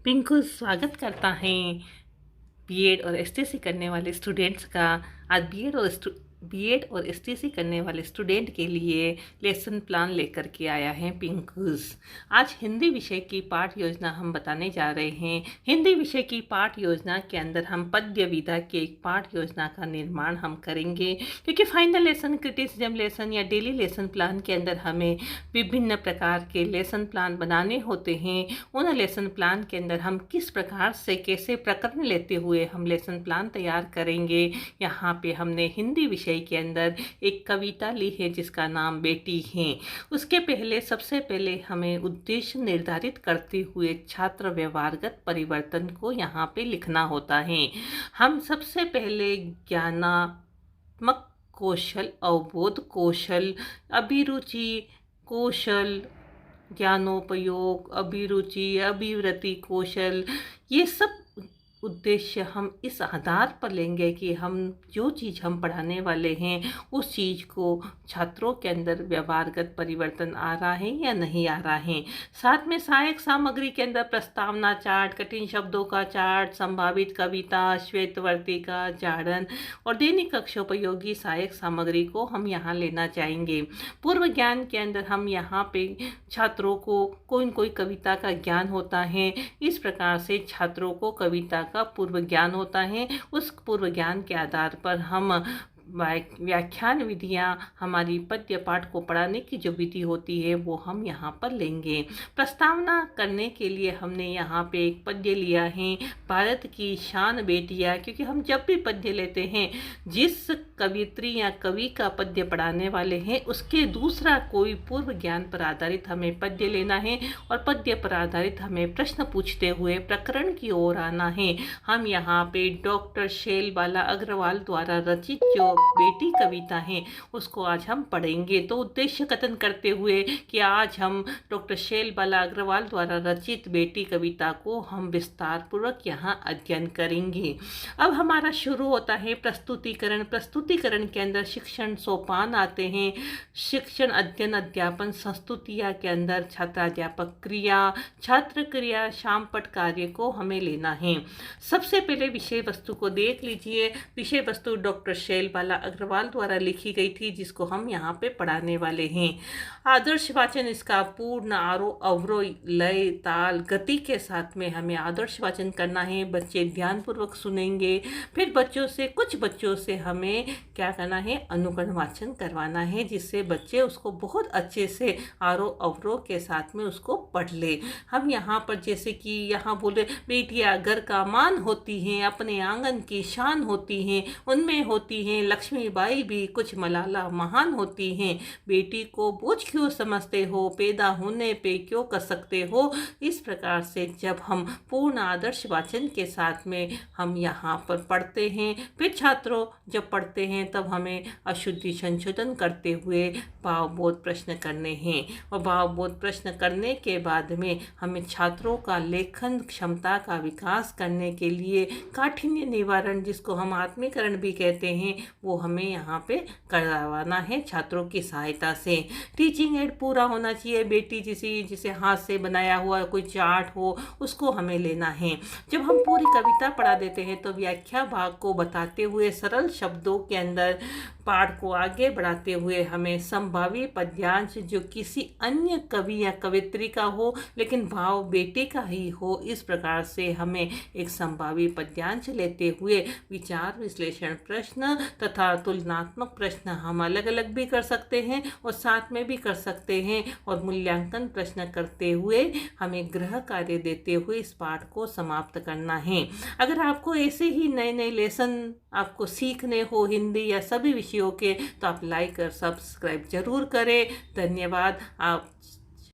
पिंकू स्वागत करता है बीएड और एसटीसी करने वाले स्टूडेंट्स का। आज बीएड और एसटीसी करने वाले स्टूडेंट के लिए लेसन प्लान लेकर के आया है पिंकूस। आज हिंदी विषय की पाठ योजना हम बताने जा रहे हैं। हिंदी विषय की पाठ योजना के अंदर हम पद्य विधा के एक पाठ योजना का निर्माण हम करेंगे, क्योंकि फाइनल लेसन, क्रिटिसिज्म लेसन या डेली लेसन प्लान के अंदर हमें विभिन्न प्रकार के लेसन प्लान बनाने होते हैं। उन लेसन प्लान के अंदर हम किस प्रकार से कैसे प्रकरण लेते हुए हम लेसन प्लान तैयार करेंगे। यहाँ पे हमने हिंदी विषय के अंदर एक कविता ली है जिसका नाम बेटी है। उसके पहले सबसे पहले हमें उद्देश्य निर्धारित करते हुए छात्र व्यवहारगत परिवर्तन को यहाँ पे लिखना होता है। हम सबसे पहले ज्ञानात्मक कौशल, अवबोध कौशल, अभिरुचि कौशल, ज्ञानोपयोग, अभिरुचि, अभिवृत्ति कौशल, ये सब उद्देश्य हम इस आधार पर लेंगे कि हम जो चीज़ हम पढ़ाने वाले हैं उस चीज़ को छात्रों के अंदर व्यवहारगत परिवर्तन आ रहा है या नहीं आ रहा है। साथ में सहायक सामग्री के अंदर प्रस्तावना चार्ट, कठिन शब्दों का चार्ट, संभावित कविता, श्वेतवर्तिका, जाड़न और दैनिक कक्षोपयोगी सहायक सामग्री को हम यहाँ लेना चाहेंगे। पूर्व ज्ञान के अंदर हम यहाँ पे छात्रों को कोई कविता का ज्ञान होता है। इस प्रकार से छात्रों को कविता का पूर्व ज्ञान होता है। उस पूर्व ज्ञान के आधार पर हम व्याख्यान विधियाँ, हमारी पद्य पाठ को पढ़ाने की जो विधि होती है वो हम यहाँ पर लेंगे। प्रस्तावना करने के लिए हमने यहाँ पे एक पद्य लिया है, भारत की शान बेटियाँ, क्योंकि हम जब भी पद्य लेते हैं जिस कवित्री या कवि का पद्य पढ़ाने वाले हैं उसके दूसरा कोई पूर्व ज्ञान पर आधारित हमें पद्य लेना है और पद्य पर आधारित हमें प्रश्न पूछते हुए प्रकरण की ओर आना है। हम यहाँ पे डॉक्टर शैलबाला अग्रवाल द्वारा रचित जो बेटी कविता है उसको आज हम पढ़ेंगे। तो उद्देश्य कथन करते हुए कि आज हम डॉक्टर शैलबाला अग्रवाल द्वारा रचित बेटी कविता को हम विस्तार पूर्वक यहाँ अध्ययन करेंगे। अब हमारा शुरू होता है प्रस्तुतिकरण। प्रस्तुतिकरण के अंदर शिक्षण सोपान आते हैं। शिक्षण, अध्ययन, अध्यापन, संस्तुतिया के अंदर छात्राध्यापक क्रिया, छात्र क्रिया, शामपट कार्य को हमें लेना है। सबसे पहले विषय वस्तु को देख लीजिए। विषय वस्तु डॉक्टर शैलबाला अग्रवाल द्वारा लिखी गई थी जिसको हम यहाँ पे पढ़ाने वाले हैं। आदर्श वाचन इसका पूर्ण आरोह, अवरोह, लय, ताल, गति के साथ में हमें आदर्श वाचन करना है। बच्चे ध्यानपूर्वक सुनेंगे। फिर कुछ बच्चों से हमें क्या करना है, अनुकरण वाचन करवाना है, जिससे बच्चे उसको बहुत अच्छे से आरोह अवरोह के साथ में उसको पढ़ ले। हम यहाँ पर जैसे कि यहाँ बोले, बेटियाँ घर का मान होती हैं, अपने आंगन की शान होती हैं, उनमें होती हैं लक्ष्मीबाई भी, कुछ मलाला महान होती हैं। बेटी को बोझ क्यों समझते हो, पैदा होने पे क्यों कर सकते हो। इस प्रकार से जब हम पूर्ण आदर्श वाचन के साथ में हम यहाँ पर पढ़ते हैं, फिर छात्रों जब पढ़ते हैं तब हमें अशुद्धि संशोधन करते हुए भावबोध प्रश्न करने हैं। और भावबोध प्रश्न करने के बाद में हमें छात्रों का लेखन क्षमता का विकास करने के लिए काठिन्य निवारण, जिसको हम आत्मीकरण भी कहते हैं, वो हमें यहाँ पे करवाना है छात्रों की सहायता से। टीचिंग एड पूरा होना चाहिए। बेटी जिसे हाथ से बनाया हुआ कोई चार्ट हो उसको हमें लेना है। जब हम पूरी कविता पढ़ा देते हैं तो व्याख्या भाग को बताते हुए सरल शब्दों के अंदर पाठ को आगे बढ़ाते हुए हमें संभावी पद्यांश जो किसी अन्य कवि या कवित्री का हो लेकिन भाव बेटे का ही हो, इस प्रकार से हमें एक संभावी पद्यांश लेते हुए विचार विश्लेषण प्रश्न तथा तुलनात्मक प्रश्न हम अलग अलग भी कर सकते हैं और साथ में भी कर सकते हैं, और मूल्यांकन प्रश्न करते हुए हमें गृह कार्य देते हुए इस पाठ को समाप्त करना है। अगर आपको ऐसे ही नए नए लेसन आपको सीखने हो हिंदी या सभी विषयों के, तो आप लाइक और सब्सक्राइब जरूर करें। धन्यवाद। आप